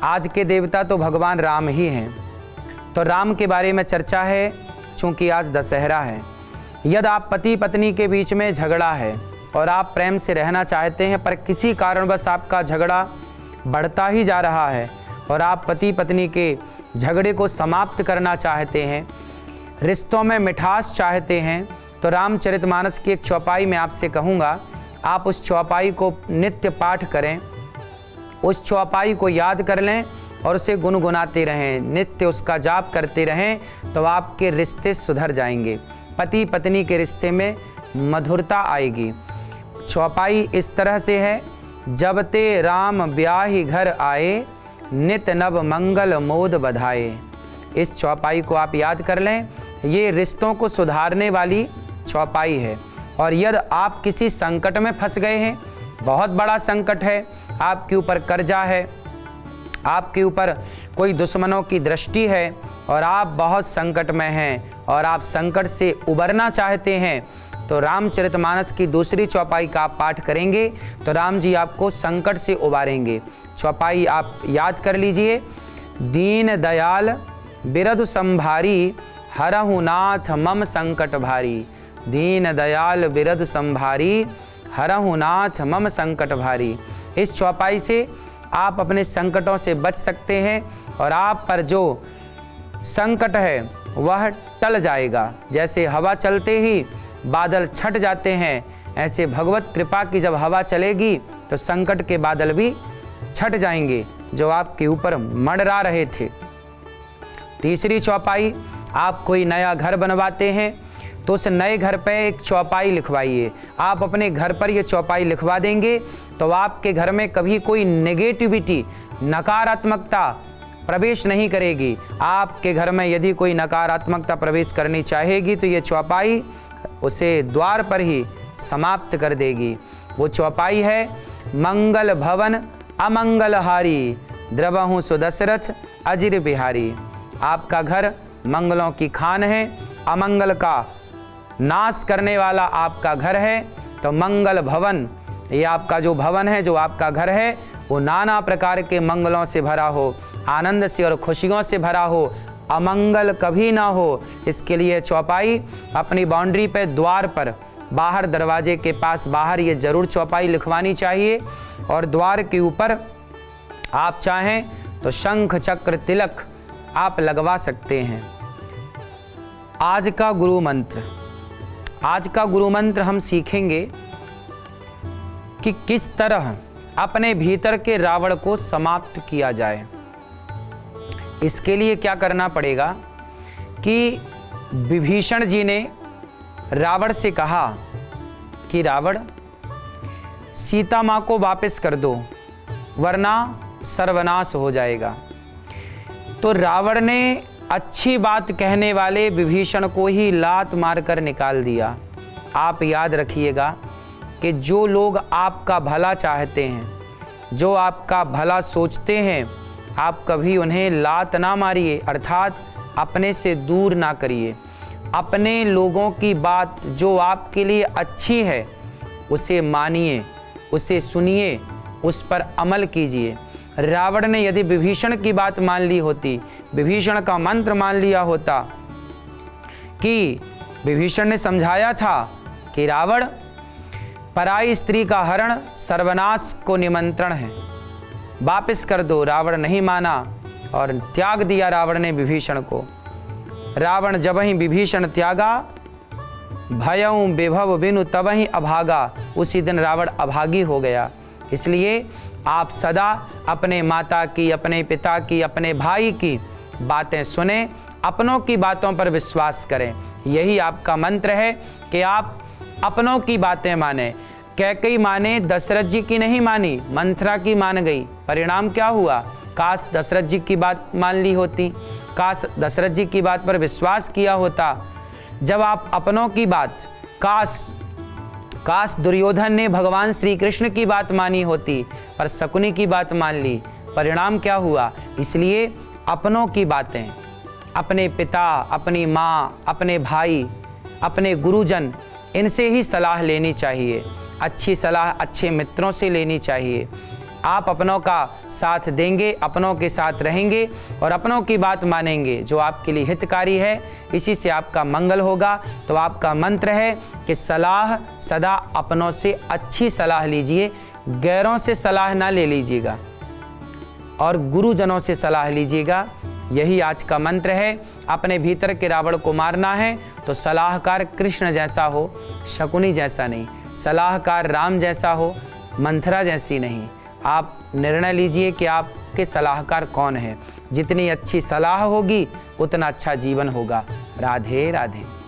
आज के देवता तो भगवान राम ही हैं। तो राम के बारे में चर्चा है, चूँकि आज दशहरा है। यदि आप पति पत्नी के बीच में झगड़ा है और आप प्रेम से रहना चाहते हैं, पर किसी कारणवश आपका झगड़ा बढ़ता ही जा रहा है और आप पति पत्नी के झगड़े को समाप्त करना चाहते हैं, रिश्तों में मिठास चाहते हैं, तो रामचरितमानस की एक चौपाई में आपसे कहूँगा, आप उस चौपाई को नित्य पाठ करें, उस चौपाई को याद कर लें और उसे गुनगुनाते रहें, नित्य उसका जाप करते रहें, तो आपके रिश्ते सुधर जाएंगे, पति पत्नी के रिश्ते में मधुरता आएगी। चौपाई इस तरह से है, जब ते राम ब्याही घर आए, नित नव मंगल मोद बधाए। इस चौपाई को आप याद कर लें, ये रिश्तों को सुधारने वाली चौपाई है। और यदि आप किसी संकट में फंस गए हैं, बहुत बड़ा संकट है, आपके ऊपर कर्जा है, आपके ऊपर कोई दुश्मनों की दृष्टि है और आप बहुत संकट में हैं और आप संकट से उबरना चाहते हैं, तो रामचरितमानस की दूसरी चौपाई का आप पाठ करेंगे तो राम जी आपको संकट से उबारेंगे। चौपाई आप याद कर लीजिए। दीन दयाल बिरधु संभारी, हरहु नाथ मम संकट भारी। दीन दयाल बिरधु संभारी, हरहु नाथ मम संकट भारी। इस चौपाई से आप अपने संकटों से बच सकते हैं और आप पर जो संकट है वह टल जाएगा। जैसे हवा चलते ही बादल छट जाते हैं, ऐसे भगवत कृपा की जब हवा चलेगी तो संकट के बादल भी छट जाएंगे जो आपके ऊपर मंडरा रहे थे। तीसरी चौपाई, आप कोई नया घर बनवाते हैं तो उस नए घर पे एक चौपाई लिखवाइए। आप अपने घर पर ये चौपाई लिखवा देंगे तो आपके घर में कभी कोई नेगेटिविटी, नकारात्मकता प्रवेश नहीं करेगी। आपके घर में यदि कोई नकारात्मकता प्रवेश करनी चाहेगी तो ये चौपाई उसे द्वार पर ही समाप्त कर देगी। वो चौपाई है, मंगल भवन अमंगलहारी, द्रवहु सुदशरथ अजिर बिहारी। आपका घर मंगलों की खान है, अमंगल का नाश करने वाला आपका घर है, तो मंगल भवन, ये आपका जो भवन है, जो आपका घर है, वो नाना प्रकार के मंगलों से भरा हो, आनंद से और खुशियों से भरा हो, अमंगल कभी ना हो। इसके लिए चौपाई अपनी बाउंड्री पे, द्वार पर, बाहर दरवाजे के पास बाहर ये जरूर चौपाई लिखवानी चाहिए। और द्वार के ऊपर आप चाहें तो शंख चक्र तिलक आप लगवा सकते हैं। आज का गुरु मंत्र, आज का गुरु मंत्र हम सीखेंगे कि किस तरह अपने भीतर के रावण को समाप्त किया जाए। इसके लिए क्या करना पड़ेगा कि विभीषण जी ने रावण से कहा कि रावण, सीता माँ को वापस कर दो वरना सर्वनाश हो जाएगा। तो रावण ने अच्छी बात कहने वाले विभीषण को ही लात मारकर निकाल दिया। आप याद रखिएगा कि जो लोग आपका भला चाहते हैं, जो आपका भला सोचते हैं, आप कभी उन्हें लात ना मारिए, अर्थात अपने से दूर ना करिए। अपने लोगों की बात जो आपके लिए अच्छी है उसे मानिए, उसे सुनिए, उस पर अमल कीजिए। रावण ने यदि विभीषण की बात मान ली होती, विभीषण का मंत्र मान लिया होता कि विभीषण ने समझाया था कि रावण, पराई स्त्री का हरण सर्वनाश को निमंत्रण है, वापस कर दो। रावण नहीं माना और त्याग दिया रावण ने विभीषण को। रावण जब ही विभीषण त्यागा, भयउ विभव बिनु तब ही अभागा, उसी दिन रावण अभागी हो गया। इसलिए आप सदा अपने माता की, अपने पिता की, अपने भाई की बातें सुने, अपनों की बातों पर विश्वास करें। यही आपका मंत्र है कि आप अपनों की बातें माने। कैकेयी माने दशरथ जी की नहीं मानी, मंथरा की मान गई। परिणाम क्या हुआ? काश दशरथ जी की बात मान ली होती, काश दशरथ जी की बात पर विश्वास किया होता। जब आप अपनों की बात, काश दुर्योधन ने भगवान श्री कृष्ण की बात मानी होती, पर शकुनी की बात मान ली। परिणाम क्या हुआ? इसलिए अपनों की बातें, अपने पिता, अपनी माँ, अपने भाई, अपने गुरुजन, इनसे ही सलाह लेनी चाहिए। अच्छी सलाह अच्छे मित्रों से लेनी चाहिए। आप अपनों का साथ देंगे, अपनों के साथ रहेंगे और अपनों की बात मानेंगे जो आपके लिए हितकारी है, इसी से आपका मंगल होगा। तो आपका मंत्र है कि सलाह सदा अपनों से अच्छी सलाह लीजिए, गैरों से सलाह ना ले लीजिएगा और गुरुजनों से सलाह लीजिएगा। यही आज का मंत्र है। अपने भीतर के रावण को मारना है तो सलाहकार कृष्ण जैसा हो, शकुनी जैसा नहीं। सलाहकार राम जैसा हो, मंथरा जैसी नहीं। आप निर्णय लीजिए कि आपके सलाहकार कौन है। जितनी अच्छी सलाह होगी उतना अच्छा जीवन होगा। राधे राधे।